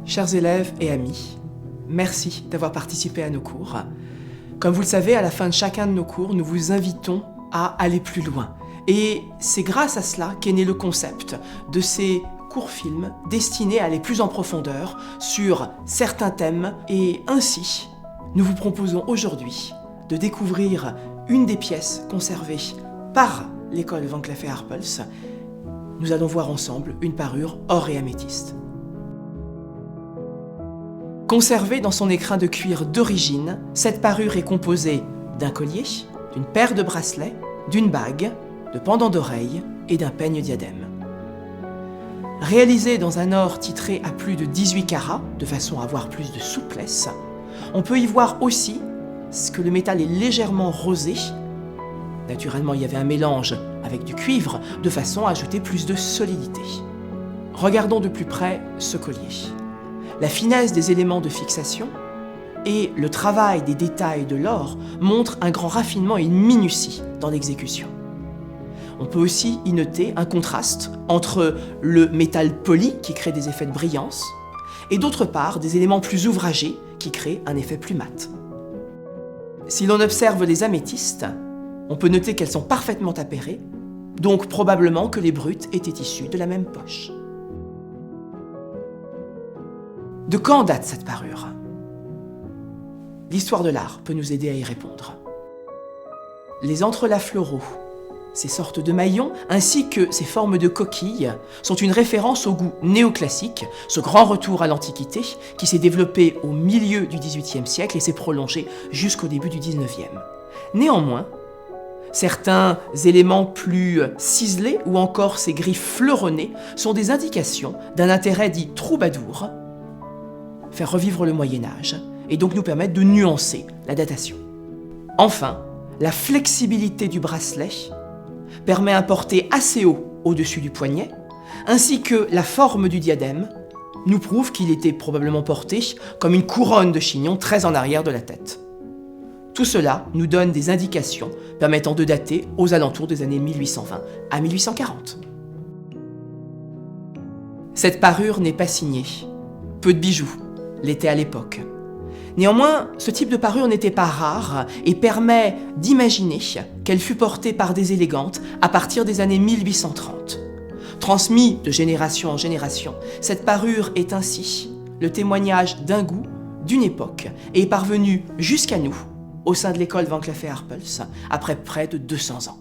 Chers élèves et amis, merci d'avoir participé à nos cours. Comme vous le savez, à la fin de chacun de nos cours, nous vous invitons à aller plus loin. Et c'est grâce à cela qu'est né le concept de ces courts-films destinés à aller plus en profondeur sur certains thèmes. Et ainsi, nous vous proposons aujourd'hui de découvrir une des pièces conservées par l'école Van Cleef & Arpels. Nous allons voir ensemble une parure or et améthyste. Conservée dans son écrin de cuir d'origine, cette parure est composée d'un collier, d'une paire de bracelets, d'une bague, de pendants d'oreilles et d'un peigne diadème. Réalisée dans un or titré à plus de 18 carats, de façon à avoir plus de souplesse, on peut y voir aussi que le métal est légèrement rosé. Naturellement, il y avait un mélange avec du cuivre, de façon à ajouter plus de solidité. Regardons de plus près ce collier. La finesse des éléments de fixation et le travail des détails de l'or montrent un grand raffinement et une minutie dans l'exécution. On peut aussi y noter un contraste entre le métal poli qui crée des effets de brillance et d'autre part des éléments plus ouvragés qui créent un effet plus mat. Si l'on observe les améthystes, on peut noter qu'elles sont parfaitement appairées, donc probablement que les brutes étaient issues de la même poche. De quand date cette parure? L'histoire de l'art peut nous aider à y répondre. Les entrelacs floraux, ces sortes de maillons, ainsi que ces formes de coquilles, sont une référence au goût néoclassique, ce grand retour à l'Antiquité qui s'est développé au milieu du XVIIIe siècle et s'est prolongé jusqu'au début du XIXe. Néanmoins, certains éléments plus ciselés ou encore ces griffes fleuronnées sont des indications d'un intérêt dit troubadour, faire revivre le Moyen-Âge et donc nous permettre de nuancer la datation. Enfin, la flexibilité du bracelet permet un porté assez haut au-dessus du poignet, ainsi que la forme du diadème nous prouve qu'il était probablement porté comme une couronne de chignon très en arrière de la tête. Tout cela nous donne des indications permettant de dater aux alentours des années 1820 à 1840. Cette parure n'est pas signée. Peu de bijoux l'étaient à l'époque. Néanmoins, ce type de parure n'était pas rare et permet d'imaginer qu'elle fut portée par des élégantes à partir des années 1830. Transmise de génération en génération, cette parure est ainsi le témoignage d'un goût, d'une époque, et est parvenue jusqu'à nous, au sein de l'école Van Cleef & Arpels, après près de 200 ans.